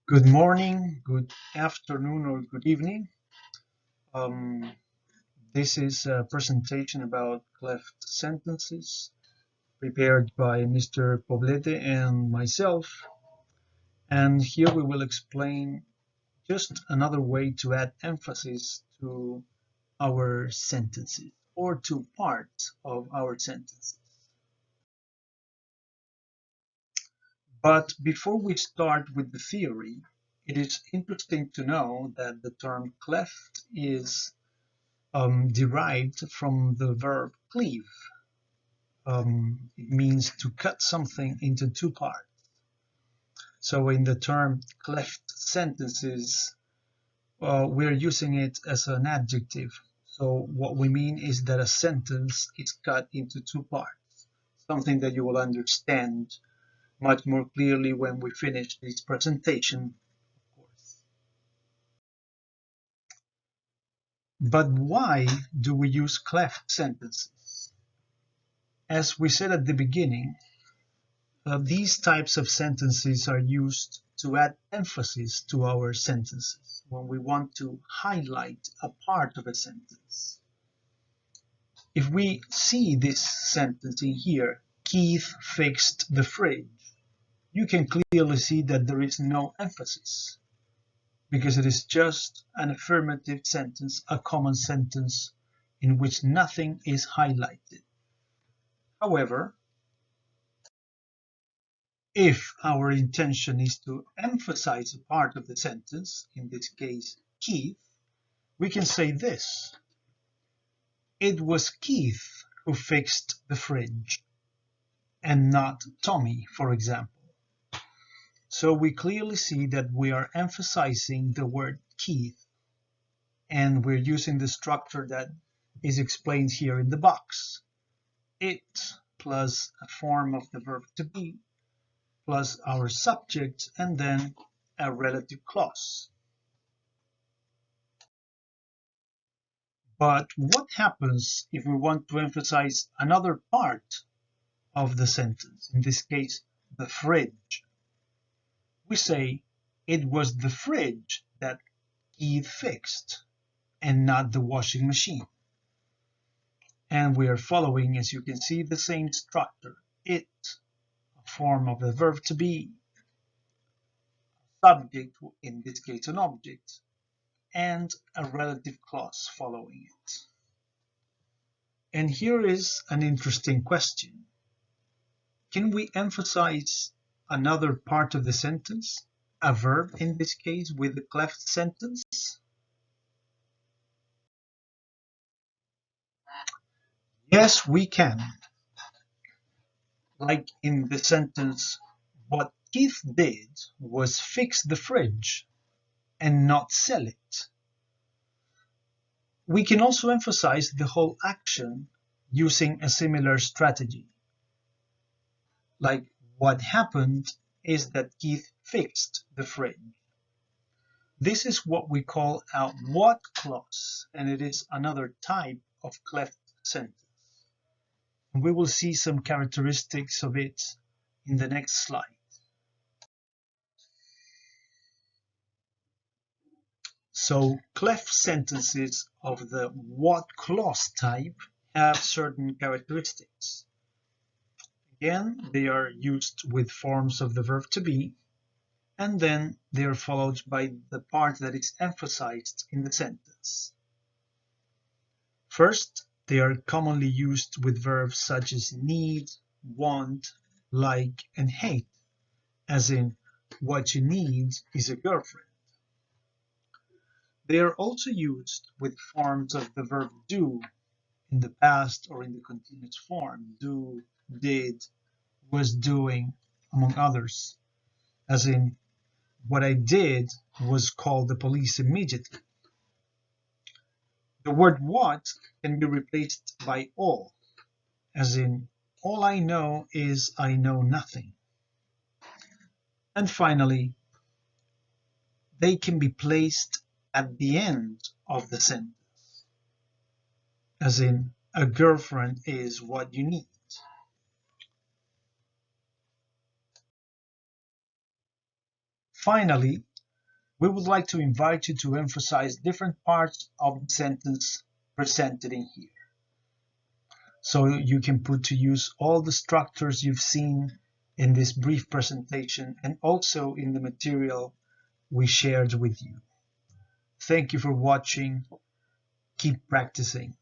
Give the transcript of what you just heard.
Good morning, good afternoon, or good evening. Um, this is a presentation about cleft sentences prepared by Mr. Poblete and myself. And here we will explain just another way to add emphasis to our sentences or to parts of our sentences. But before we start with the theory, it is interesting to know that the term cleft is derived from the verb cleave. It means to cut something into two parts. So in the term cleft sentences, we're using it as an adjective. So what we mean is that a sentence is cut into two parts, something that you will understand much more clearly when we finish this presentation, of course. But why do we use cleft sentences? As we said at the beginning, these types of sentences are used to add emphasis to our sentences when we want to highlight a part of a sentence. If we see this sentence in here, Keith fixed the fridge, you can clearly see that there is no emphasis because it is just an affirmative sentence, a common sentence in which nothing is highlighted. However, if our intention is to emphasize a part of the sentence, in this case, Keith, we can say this. It was Keith who fixed the fridge, and not Tommy, for example. So we clearly see that we are emphasizing the word Keith, and we're using the structure that is explained here in the box. It plus a form of the verb to be plus our subject, and then a relative clause. But what happens if we want to emphasize another part of the sentence, in this case, the fridge? We say, it was the fridge that Keith fixed, and not the washing machine. And we are following, as you can see, the same structure. It, a form of the verb to be, subject, in this case an object, and a relative clause following it. And here is an interesting question. Can we emphasize another part of the sentence, a verb in this case, with the cleft sentence? Yes, we can. Like in the sentence, what Keith did was fix the fridge and not sell it. We can also emphasize the whole action using a similar strategy. Like what happened is that Keith fixed the fridge. This is what we call a what clause, and it is another type of cleft sentence. And we will see some characteristics of it in the next slide. So cleft sentences of the what clause type have certain characteristics. Again, they are used with forms of the verb to be, and then they are followed by the part that is emphasized in the sentence. First, they are commonly used with verbs such as need, want, like, and hate, as in, what you need is a girlfriend. They are also used with forms of the verb do in the past or in the continuous form, do, did, was doing, among others, as in, what I did was call the police immediately. The word what can be replaced by all, as in, all I know is I know nothing. And finally, they can be placed at the end of the sentence, as in, a girlfriend is what you need. Finally, We would like to invite you to emphasize different parts of the sentence presented in here, so you can put to use all the structures you've seen in this brief presentation and also in the material we shared with you. Thank you for watching. Keep practicing.